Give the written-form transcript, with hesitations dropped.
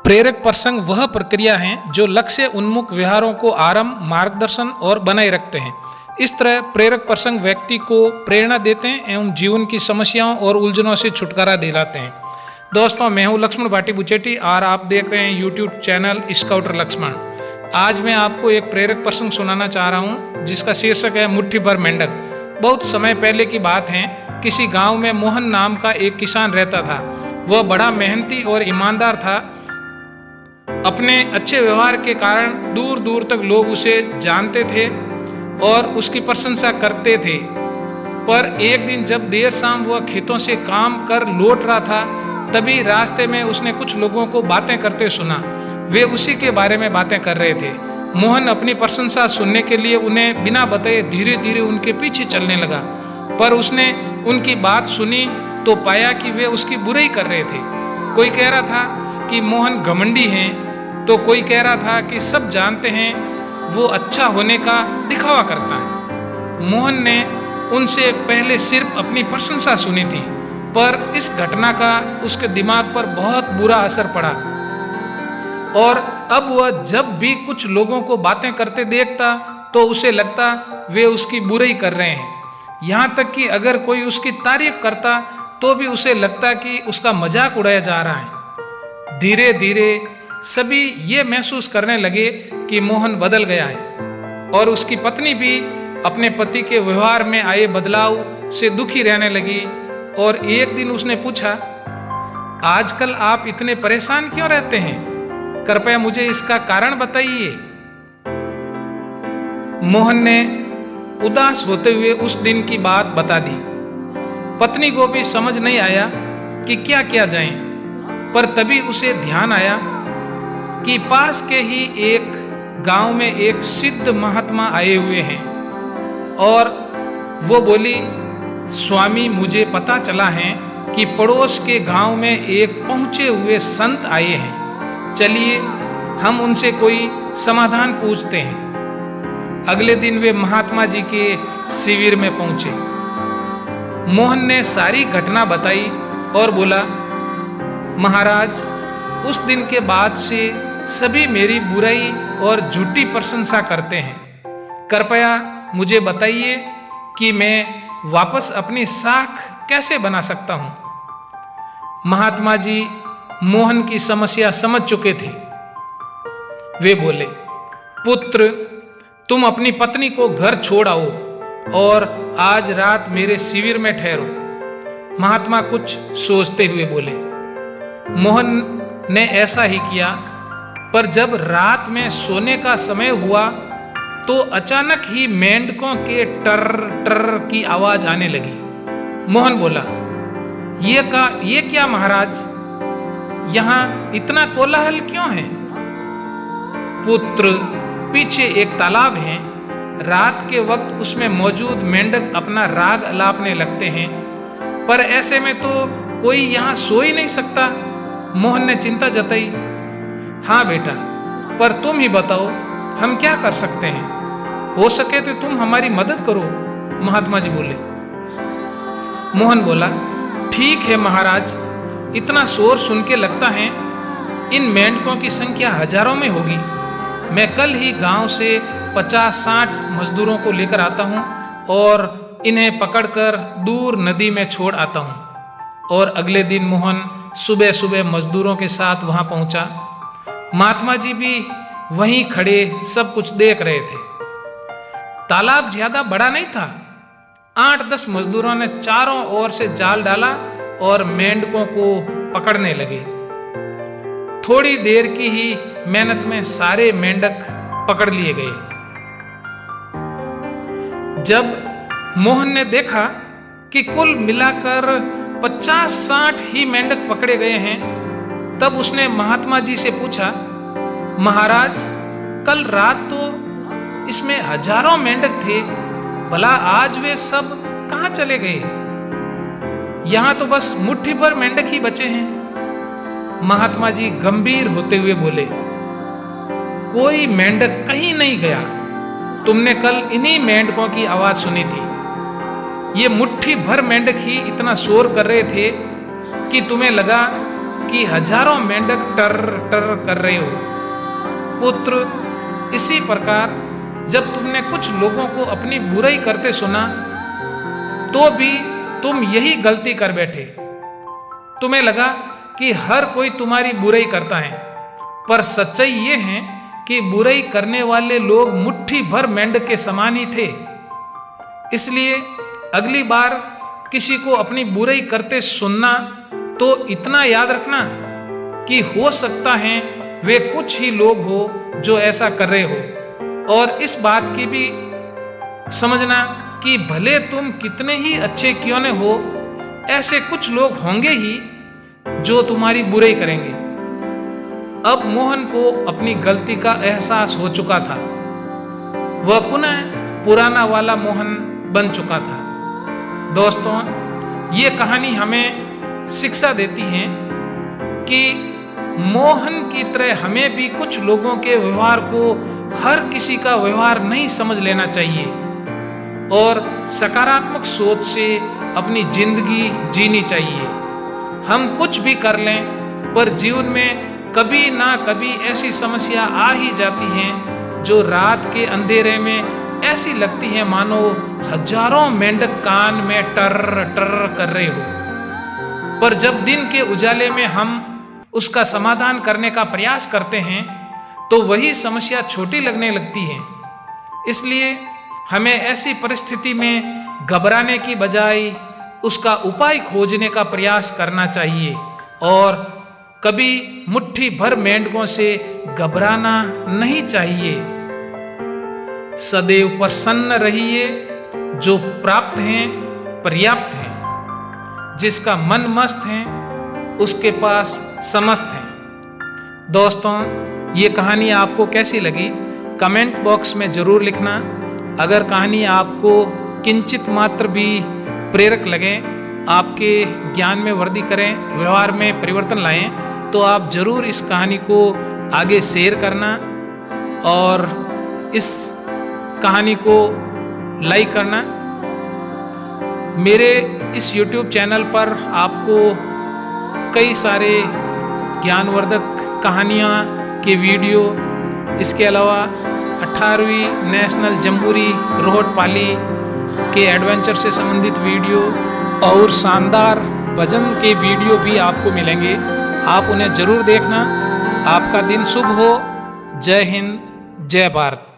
प्रेरक प्रसंग वह प्रक्रिया है जो लक्ष्य उन्मुख व्यवहारों को आरंभ, मार्गदर्शन और बनाए रखते हैं। इस तरह प्रेरक प्रसंग व्यक्ति को प्रेरणा देते हैं एवं जीवन की समस्याओं और उलझनों से छुटकारा दिलाते हैं। दोस्तों, मैं हूं लक्ष्मण भाटी बुचेटी और आप देख रहे हैं यूट्यूब चैनल स्काउटर लक्ष्मण। आज मैं आपको एक प्रेरक प्रसंग सुनाना चाह रहा हूं जिसका शीर्षक है मुट्ठी भर मेंढक। बहुत समय पहले की बात है। किसी गांव में मोहन नाम का एक किसान रहता था। वह बड़ा मेहनती और ईमानदार था। अपने अच्छे व्यवहार के कारण दूर दूर तक लोग उसे जानते थे और उसकी प्रशंसा करते थे। पर एक दिन जब देर शाम वह खेतों से काम कर लौट रहा था, तभी रास्ते में उसने कुछ लोगों को बातें करते सुना। वे उसी के बारे में बातें कर रहे थे। मोहन अपनी प्रशंसा सुनने के लिए उन्हें बिना बताए धीरे धीरे उनके पीछे चलने लगा। पर उसने उनकी बात सुनी तो पाया कि वे उसकी बुराई कर रहे थे। कोई कह रहा था कि मोहन घमंडी है, तो कोई कह रहा था कि सब जानते हैं वो अच्छा होने का दिखावा करता है। मोहन ने उनसे पहले सिर्फ अपनी प्रशंसा सुनी थी, पर इस घटना का उसके दिमाग पर बहुत बुरा असर पड़ा और अब वह जब भी कुछ लोगों को बातें करते देखता तो उसे लगता वे उसकी बुराई कर रहे हैं। यहाँ तक कि अगर कोई उसकी तारीफ करता तो भी उसे लगता कि उसका मजाक उड़ाया जा रहा है। धीरे धीरे सभी ये महसूस करने लगे कि मोहन बदल गया है और उसकी पत्नी भी अपने पति के व्यवहार में आए बदलाव से दुखी रहने लगी। और एक दिन उसने पूछा, आजकल आप इतने परेशान क्यों रहते हैं? कृपया मुझे इसका कारण बताइए। मोहन ने उदास होते हुए उस दिन की बात बता दी। पत्नी को भी समझ नहीं आया कि क्या किया जाए, पर तभी उसे ध्यान आया कि पास के ही एक गांव में एक सिद्ध महात्मा आए हुए हैं। और वो बोली, स्वामी, मुझे पता चला है कि पड़ोस के गांव में एक पहुंचे हुए संत आए हैं। चलिए हम उनसे कोई समाधान पूछते हैं। अगले दिन वे महात्मा जी के शिविर में पहुंचे। मोहन ने सारी घटना बताई और बोला, महाराज, उस दिन के बाद से सभी मेरी बुराई और झूठी प्रशंसा करते हैं। कृपया मुझे बताइए कि मैं वापस अपनी साख कैसे बना सकता हूं। महात्मा जी मोहन की समस्या समझ चुके थे। वे बोले, पुत्र, तुम अपनी पत्नी को घर छोड़ आओ और आज रात मेरे शिविर में ठहरो। महात्मा कुछ सोचते हुए बोले। मोहन ने ऐसा ही किया, पर जब रात में सोने का समय हुआ तो अचानक ही मेंढकों के टर टर की आवाज आने लगी। मोहन बोला, ये क्या महाराज, यहाँ इतना कोलाहल क्यों है? पुत्र, पीछे एक तालाब है। रात के वक्त उसमें मौजूद मेंढक अपना राग अलापने लगते हैं, पर ऐसे में तो कोई यहाँ सो ही नहीं सकता। मोहन ने चिंता जताई। हाँ बेटा, पर तुम ही बताओ हम क्या कर सकते हैं? हो सके तो तुम हमारी मदद करो, महात्मा जी बोले। मोहन बोला, ठीक है महाराज, इतना शोर सुन के लगता है इन मेंढकों की संख्या हजारों में होगी। मैं कल ही गांव से 50-60 मजदूरों को लेकर आता हूं और इन्हें पकड़कर दूर नदी में छोड़ आता हूं। और अगले दिन मोहन सुबह सुबह मजदूरों के साथ वहां पहुंचा। महात्मा जी भी वहीं खड़े सब कुछ देख रहे थे। तालाब ज्यादा बड़ा नहीं था। 8-10 मजदूरों ने चारों ओर से जाल डाला और मेंढकों को पकड़ने लगे। थोड़ी देर की ही मेहनत में सारे मेंढक पकड़ लिए गए। जब मोहन ने देखा कि कुल मिलाकर 50-60 ही मेंढक पकड़े गए हैं, तब उसने महात्मा जी से पूछा, महाराज, कल रात तो इसमें हजारों मेंढक थे, भला आज वे सब कहां चले गए? यहां तो बस मुट्ठी भर मेंढक ही बचे हैं। महात्मा जी गंभीर होते हुए बोले, कोई मेंढक कहीं नहीं गया। तुमने कल इन्हीं मेंढकों की आवाज सुनी थी। ये मुट्ठी भर मेंढक ही इतना शोर कर रहे थे कि तुम्हें लगा कि हजारों मेंढक टर टर कर रहे हो। पुत्र, इसी प्रकार जब तुमने कुछ लोगों को अपनी बुराई करते सुना तो भी तुम यही गलती कर बैठे। तुम्हें लगा कि हर कोई तुम्हारी बुराई करता है, पर सच्चाई ये है कि बुराई करने वाले लोग मुट्ठी भर मेंढक के समान ही थे। इसलिए अगली बार किसी को अपनी बुराई करते सुनना तो इतना याद रखना कि हो सकता है वे कुछ ही लोग हो जो ऐसा कर रहे हो, और इस बात की भी समझना कि भले तुम कितने ही अच्छे क्यों न हो, ऐसे कुछ लोग होंगे ही जो तुम्हारी बुराई करेंगे। अब मोहन को अपनी गलती का एहसास हो चुका था। वह पुनः पुराना वाला मोहन बन चुका था। दोस्तों, ये कहानी हमें शिक्षा देती है कि मोहन की तरह हमें भी कुछ लोगों के व्यवहार को हर किसी का व्यवहार नहीं समझ लेना चाहिए और सकारात्मक सोच से अपनी जिंदगी जीनी चाहिए। हम कुछ भी कर लें, पर जीवन में कभी ना कभी ऐसी समस्या आ ही जाती हैं जो रात के अंधेरे में ऐसी लगती है मानो हजारों मेंढक कान में टर टर कर रहे हो। पर जब दिन के उजाले में हम उसका समाधान करने का प्रयास करते हैं तो वही समस्या छोटी लगने लगती है। इसलिए हमें ऐसी परिस्थिति में घबराने की बजाय उसका उपाय खोजने का प्रयास करना चाहिए और कभी मुट्ठी भर मेंढकों से घबराना नहीं चाहिए। सदैव प्रसन्न रहिए, जो प्राप्त हैं पर्याप्त हैं, जिसका मन मस्त है उसके पास समस्त है। दोस्तों, ये कहानी आपको कैसी लगी कमेंट बॉक्स में जरूर लिखना। अगर कहानी आपको किंचित मात्र भी प्रेरक लगे, आपके ज्ञान में वृद्धि करें, व्यवहार में परिवर्तन लाएं, तो आप जरूर इस कहानी को आगे शेयर करना और इस कहानी को लाइक करना। मेरे इस YouTube चैनल पर आपको कई सारे ज्ञानवर्धक कहानियाँ के वीडियो, इसके अलावा 18वीं नेशनल जम्बूरी रोहट पाली के एडवेंचर से संबंधित वीडियो और शानदार भजन के वीडियो भी आपको मिलेंगे। आप उन्हें जरूर देखना। आपका दिन शुभ हो। जय हिंद, जय भारत।